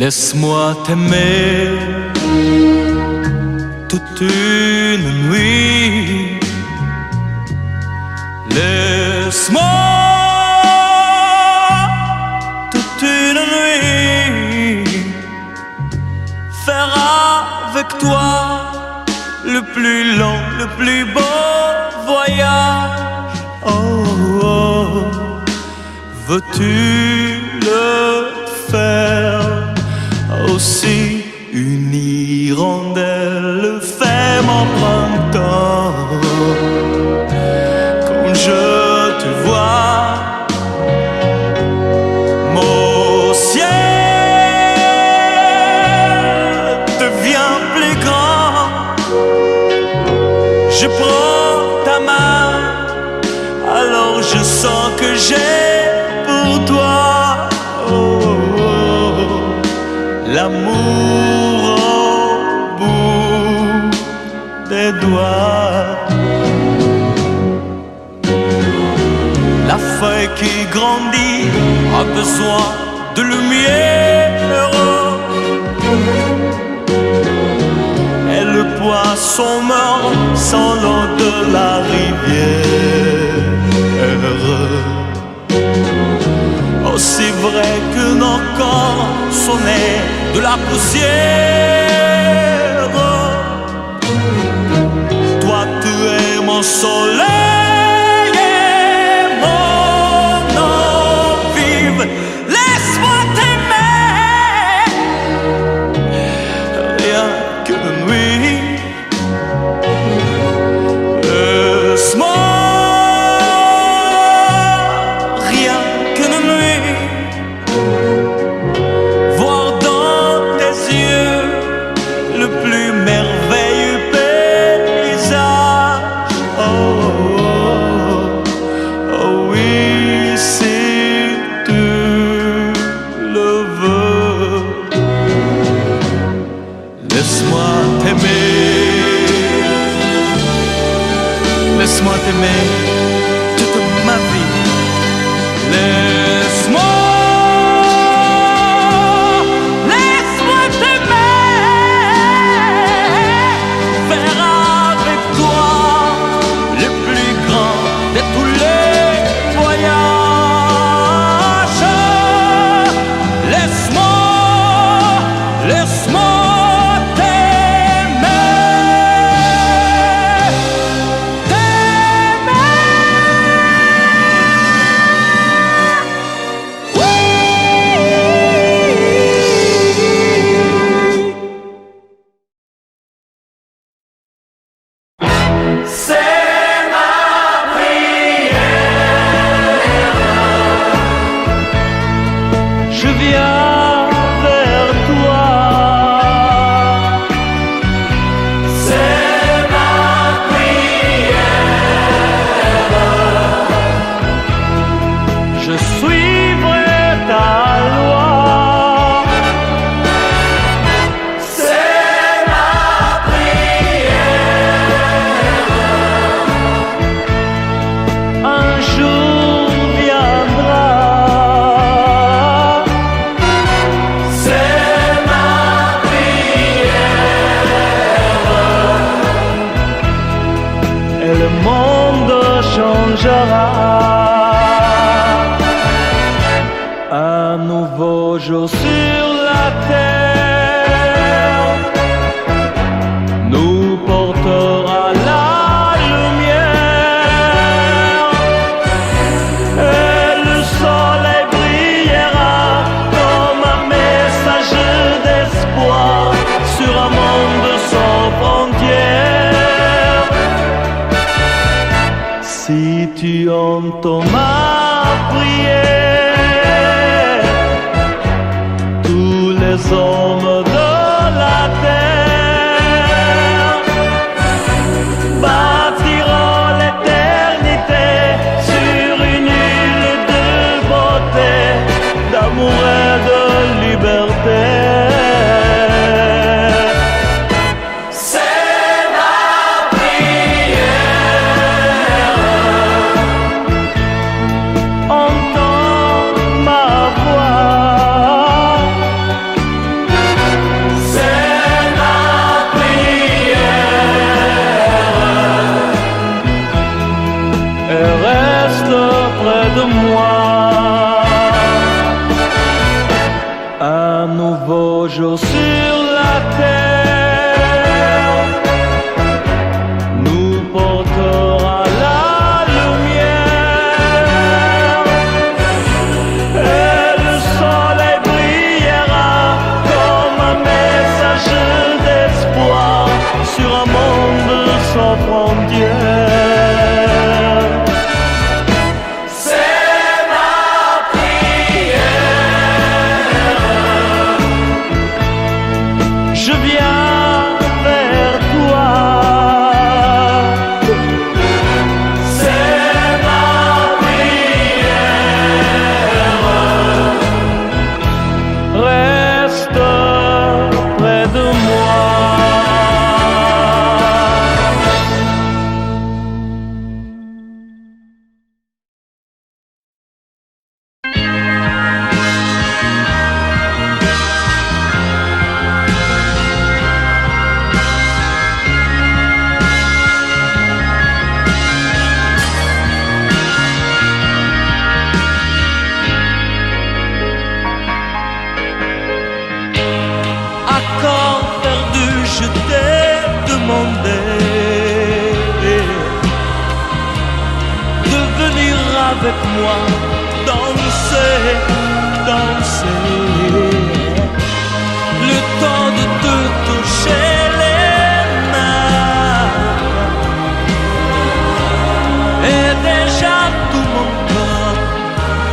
Laisse-moi t'aimer toute une nuit. Laisse-moi toute une nuit faire avec toi le plus long, le plus beau voyage. Oh, oh. Veux-tu le faire aussi? Une hirondelle fait mon printemps quand je te vois. Mon ciel devient plus grand. Je prends ta main, alors je sens que j'ai pour toi l'amour au bout des doigts. La feuille qui grandit a besoin de lumière, et le poisson meurt sans l'eau de la rivière. Aussi vrai que nos corps sont nés de la poussière, toi tu es mon soleil et mon eau vive. Laisse-moi t'aimer rien que de nuit. Laisse-moi laisse-moi t'aimer toute ma vie. Laisse-moi t'aimer, faire avec toi le plus grand de tous les voyages. Laisse-moi un nouveau jour sur la terre nous portera la lumière, et le soleil brillera comme un message d'espoir sur un monde sans frontières. Si tu entends ma prière, tous les hommes de la terre bâtiront l'éternité sur une île de beauté, d'amour et de liberté. jour sur la terre nous portera la lumière et le soleil brillera comme un message d'espoir sur un monde sans frontières. C'est ma prière. Je viens vers toi. C'est ma prière. Reste près de moi. Accord perdu, je t'ai demandé de venir avec moi danser, danser. Le temps de te toucher les mains et déjà tout mon corps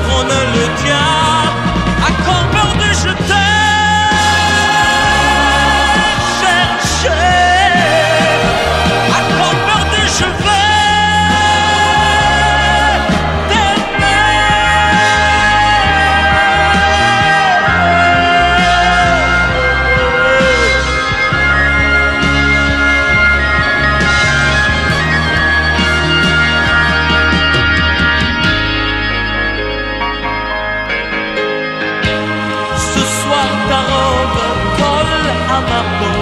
prône le tien. Accord perdu, je t'ai ta robe colle à ma peau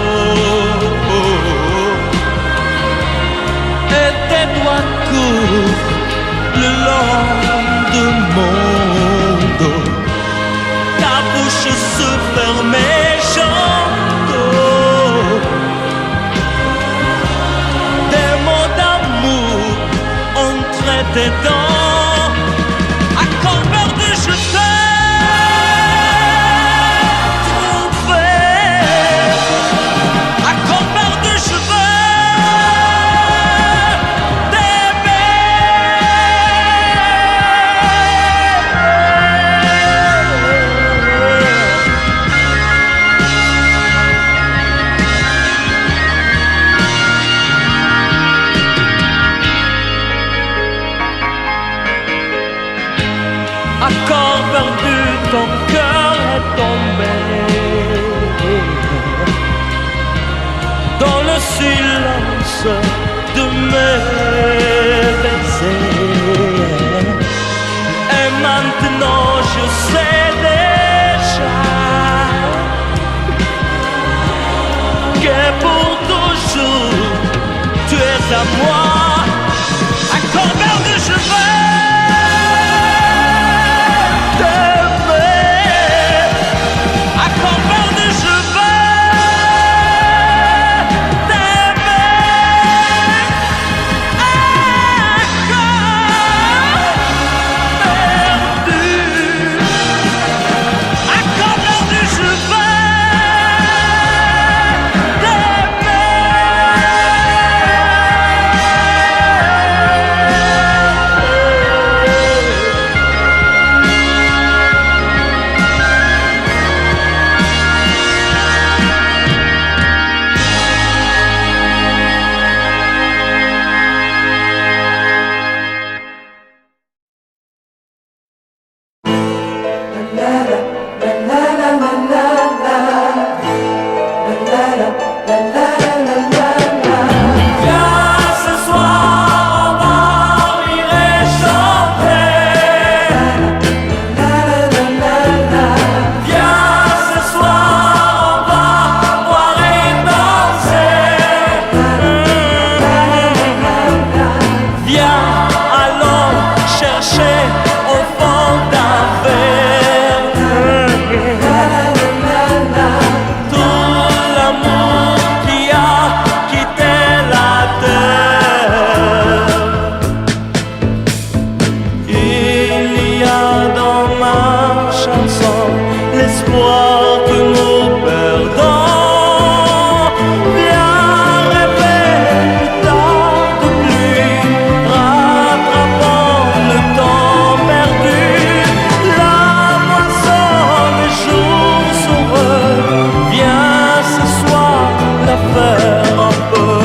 et tes doigts courent le long de mon dos. Ta bouche se ferme et j'entends des mots d'amour entre tes dents. Accord perdu, je t'aime. l'espoir que nous perdons. Viens rêver tard de pluie, rattrapant le temps perdu. La moisson des jours heureux, viens ce soir la faire un peu.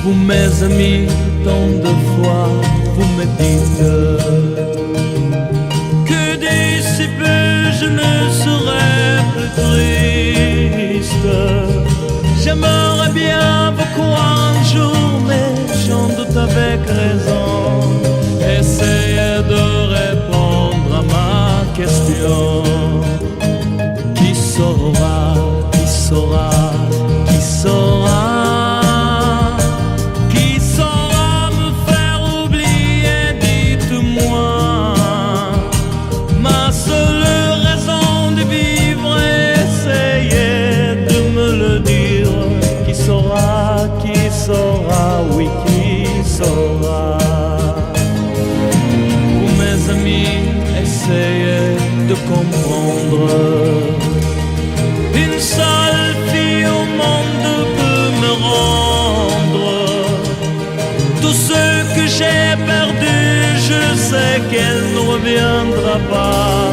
Vous mes amis, tant de fois vous me dites que d'ici peu je ne serai plus triste. j'aimerais bien vous croire un jour, mais j'en doute avec raison. Essayez de répondre à ma question. Qui saura, qui saura, qui saura? Oui, qui saura? Vous mes amis, essayez de comprendre. Une seule fille au monde peut me rendre tout ce que j'ai perdu. Je sais qu'elle ne reviendra pas.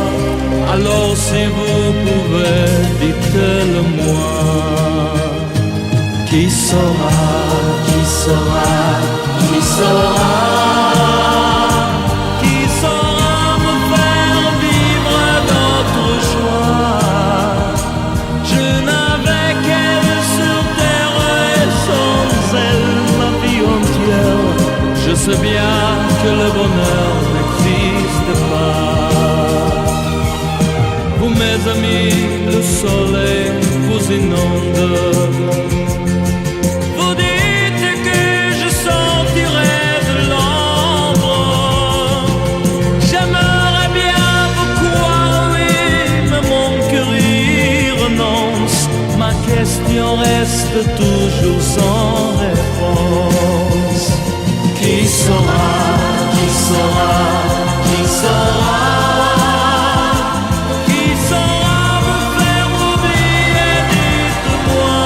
Alors si vous pouvez, dites-le moi. Qui saura, qui saura, qui saura? Qui saura me faire vivre d'autres joies? Je n'avais qu'elle sur terre et sans elle ma vie entière. Je sais bien que le bonheur n'existe pas. Vous mes amis, le soleil vous inonde. Ma question reste toujours sans réponse. Qui saura, qui saura, qui saura? Qui saura me faire oublier? Dites-moi.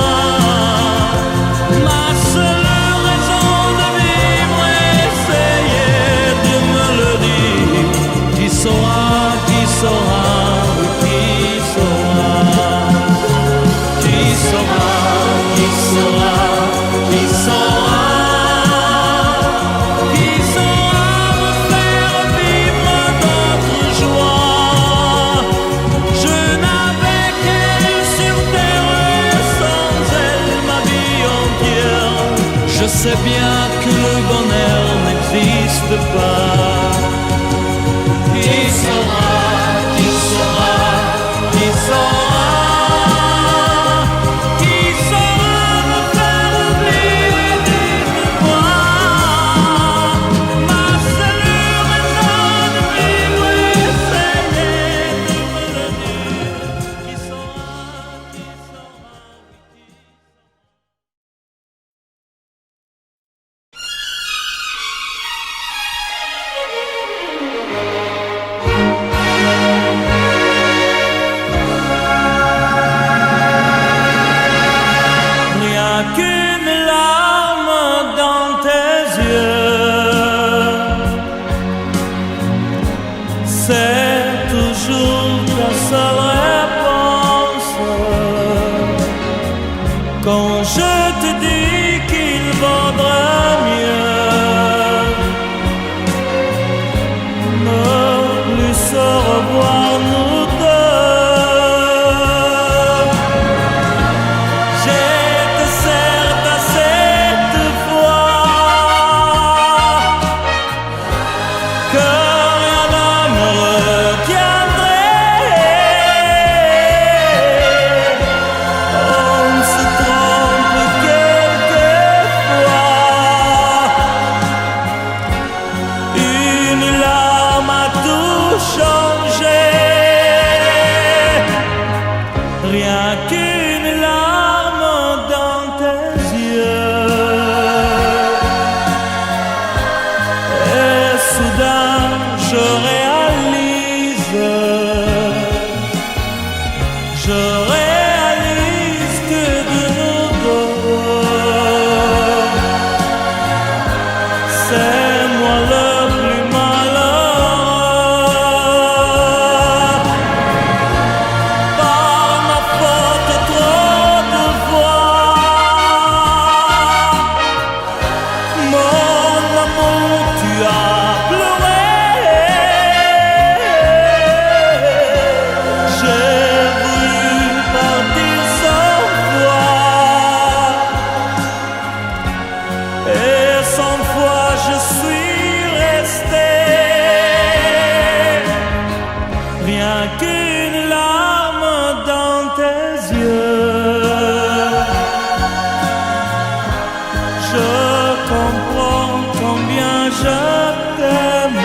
sais bien que le bonheur n'existe pas. Qui saura, qui saura, qui saura, qui saura me faire oublier, dites-moi. Ma seule raison de vivre, essayez de me le dire. Qui saura, qui saura, qui saura. Qu'une larme dans tes yeux, c'est toujours ta seule réponse. Quand je te dis qu'il vaudrait mieux ne plus se revoir nous deux. Rien qu'une larme dans tes yeux, et soudain je réalise que de nous deux, c'est moi le plus malheureux. Par ma faute trop de fois, mon amour tu as pleuré. J'ai voulu partir sans toi, et sans fois je suis resté. Rien qu'une larme dans tes yeux, je comprends combien je t'aime.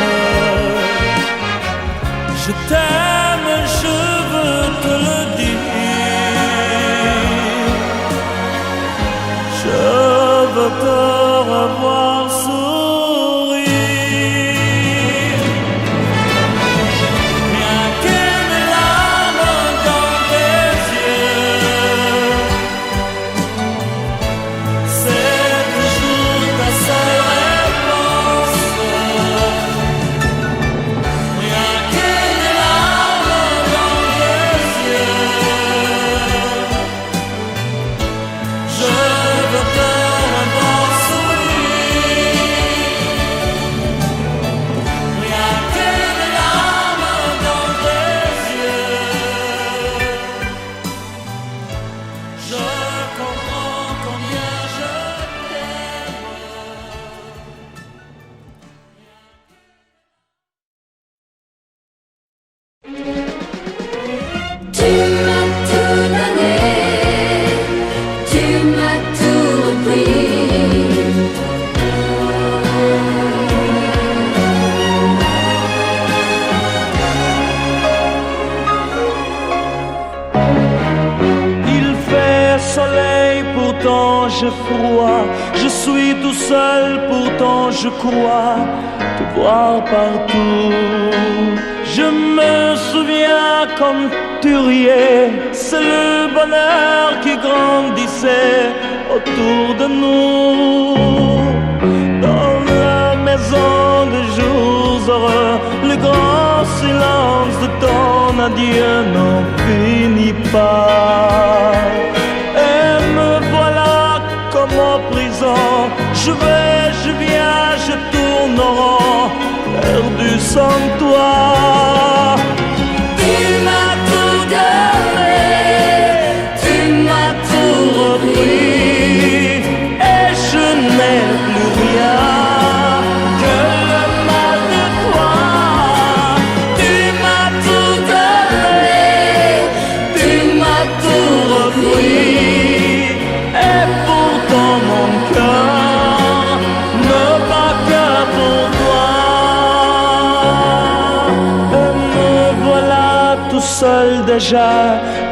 Je t'aime, je veux te le dire. Je veux te revoir sourire. Rien qu'une larme dans tes yeux, c'est toujours ta seule réponse. Rien qu'une larme dans tes yeux, je veux te revoir sourire. Rien qu'une larme dans tes yeux, je comprends combien je t'aime. Tu m'as tout donné, tu m'as tout repris. Il fait soleil, pourtant j'ai froid. Je suis tout seul, pourtant je crois te voir partout. Je me souviens comme tu riais, c'est le bonheur qui grandissait autour de nous. Dans la maison de jours heureux, le grand silence de ton adieu n'en finit pas. Et me voilà comme en prison, je vais, je viens, je tourne en rond, perdu sans toi. Tu m'as tout donné, tu m'as tout repris, Et je n'ai seul déjà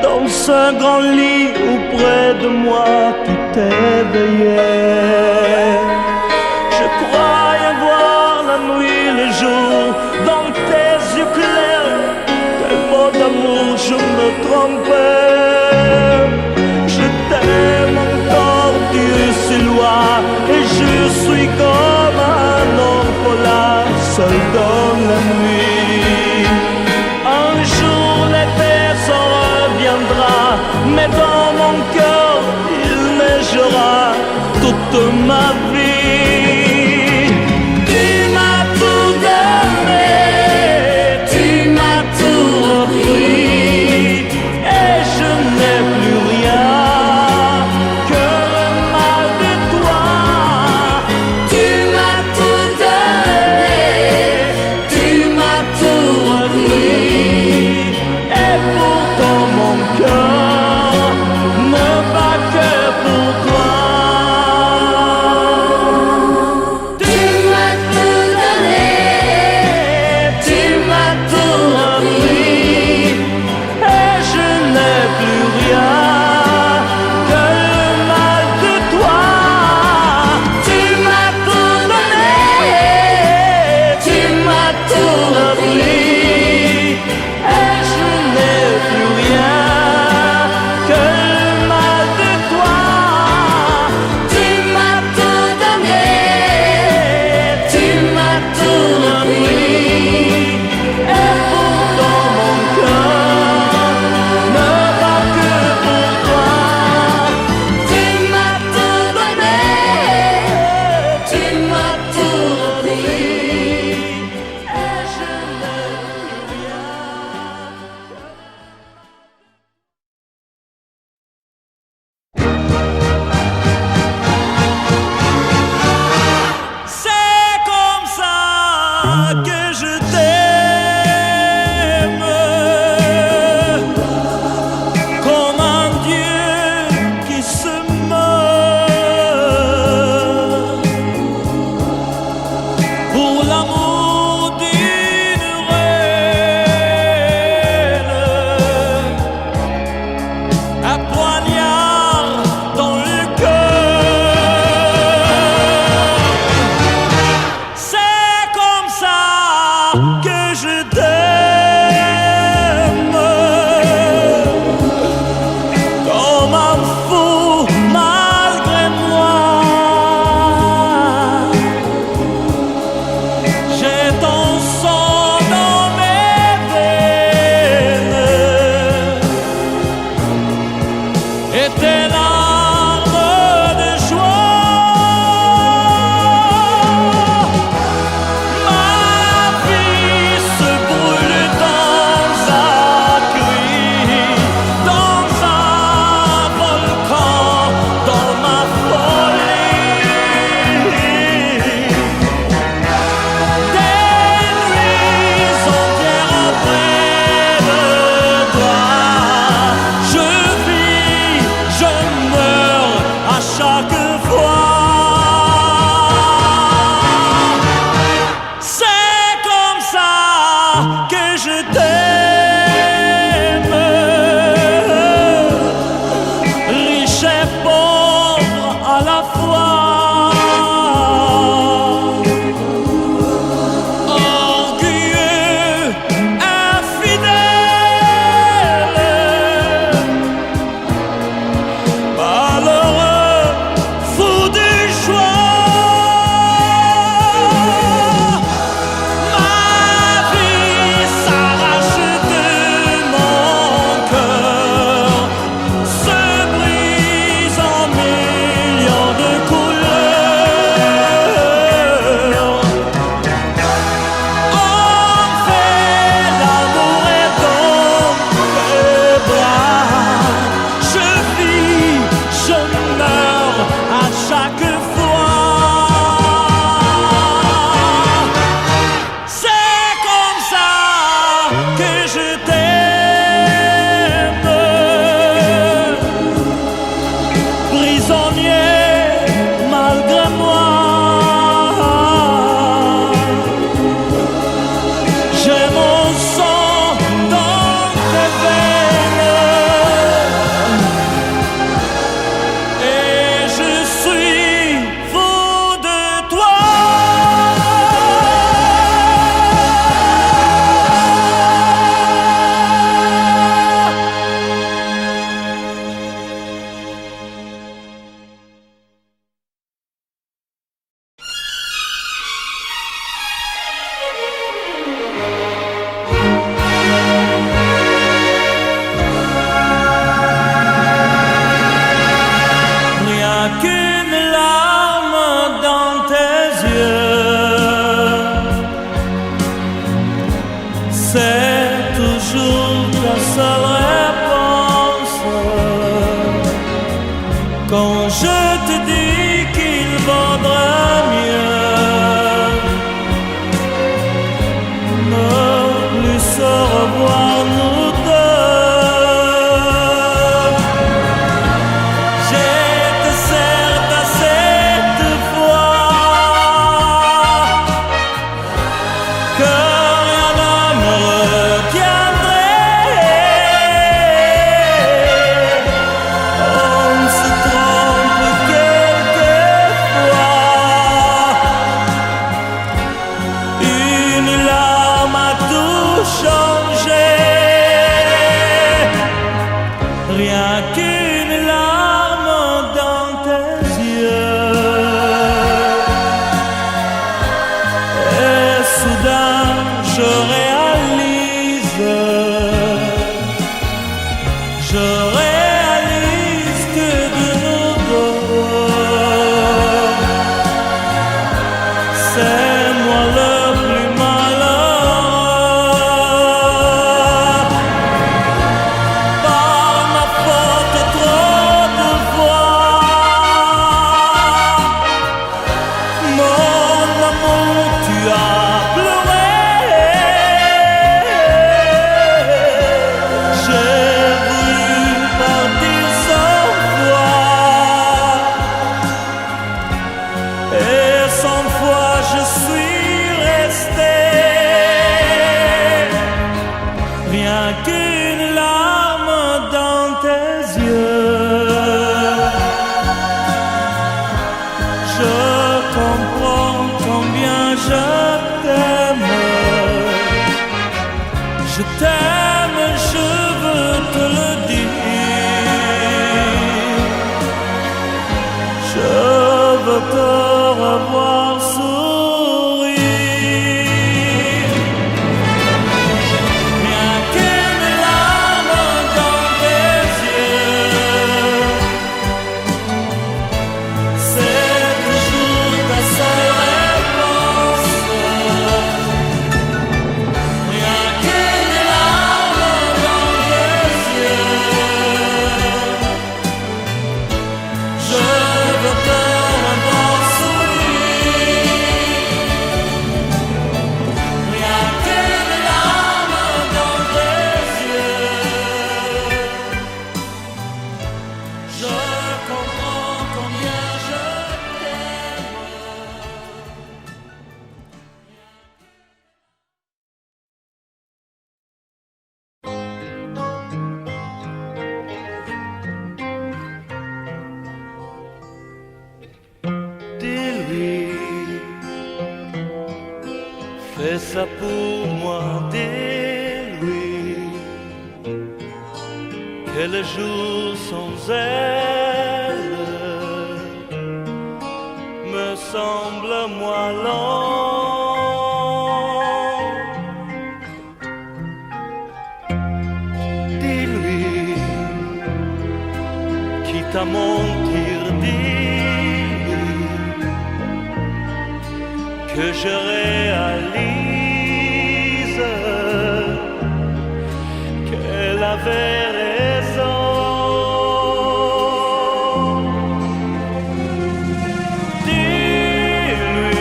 dans ce grand lit où près de moi tu t'éveillais. Je croyais voir la nuit, le jour dans tes yeux clairs. Quel mot d'amour, je me trompais. Je t'aime encore, Dieu c'est loi, et je suis comme un orphelin seul dans la nuit. Un jour l'été s'en reviendra, mais dans mon cœur il neigera toute ma vie. Tu m'as tout donné, tu m'as tout repris, et je n'ai plus rien que le mal de toi. Tu m'as tout donné, tu m'as tout repris, et pourtant mon cœur ne bat que pour toi. Tu m'as tout donné, tu m'as tout repris, et je n'ai plus rien que le mal de toi. Tu m'as tout donné, tu m'as tout repris, et je n'ai plus rien que le mal de toi. Tu m'as tout donné, tu m'as tout repris, et pourtant mon cœur ne bat que pour toi. Tu m'as tout donné, tu m'as tout repris, et je n'ai plus rien. C'est comme ça que je t'aime, comme un Dieu qui se meurt pour l'amour d'une reine. Un poignard dans le cœur. C'est comme ça que je t'aime, comme un fou malgré moi. changer. Rien qu'une larme dans tes yeux. Et soudain je réalise que de nous deux, c'est moi le plus malheureux. Par ma faute trop de fois, mon amour, tu as pleuré. J'ai voulu partir sans toi, et cent fois je suis resté. Rien qu'une larme dans tes yeux. Je comprends combien je t'aime. Je t'aime, je veux te le dire. Je veux te revoir sourire. Rien qu'une larme dans tes yeux, c'est toujours ta seule réponse. Rien qu'une larme dans tes yeux, je veux te revoir sourire. Rien qu'une larme dans tes yeux, je comprends combien je t'aime. Dis-lui, fais ça pour moi, dis-lui, que le jour sans elle me semble moins long. Dis-lui, quitte à mentir, dis-lui que je réalise qu'elle avait raison. Dis-lui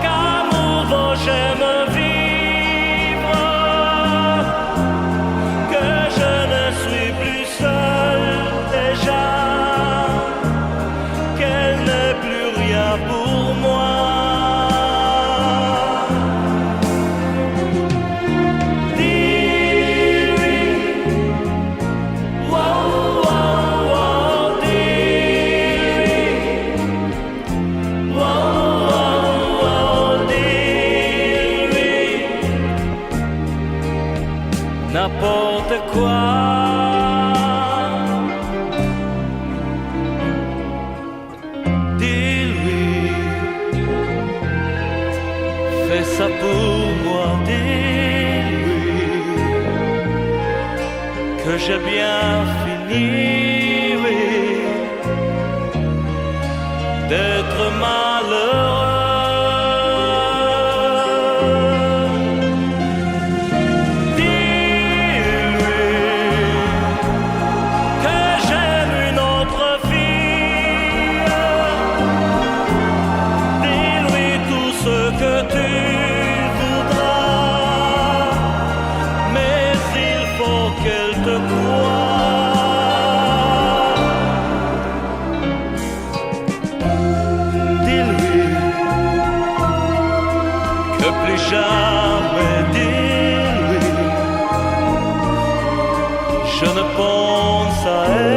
qu'amoureux j'aime vivre, que je ne suis plus seul déjà, qu'elle n'est plus rien pour moi. Dis-lui, wow, wow, wow, dis-lui, wow, wow, wow, dis-lui, n'importe quoi. Dis-lui, fais ça pour moi, dis-lui que j'ai bien fini, oui, d'être malheureux. Dis-lui que j'aime une autre fille. Dis-lui tout ce que tu voudras, mais il faut qu'elle te croie. Dis-lui que plus jamais, dis-lui, je ne pense à elle.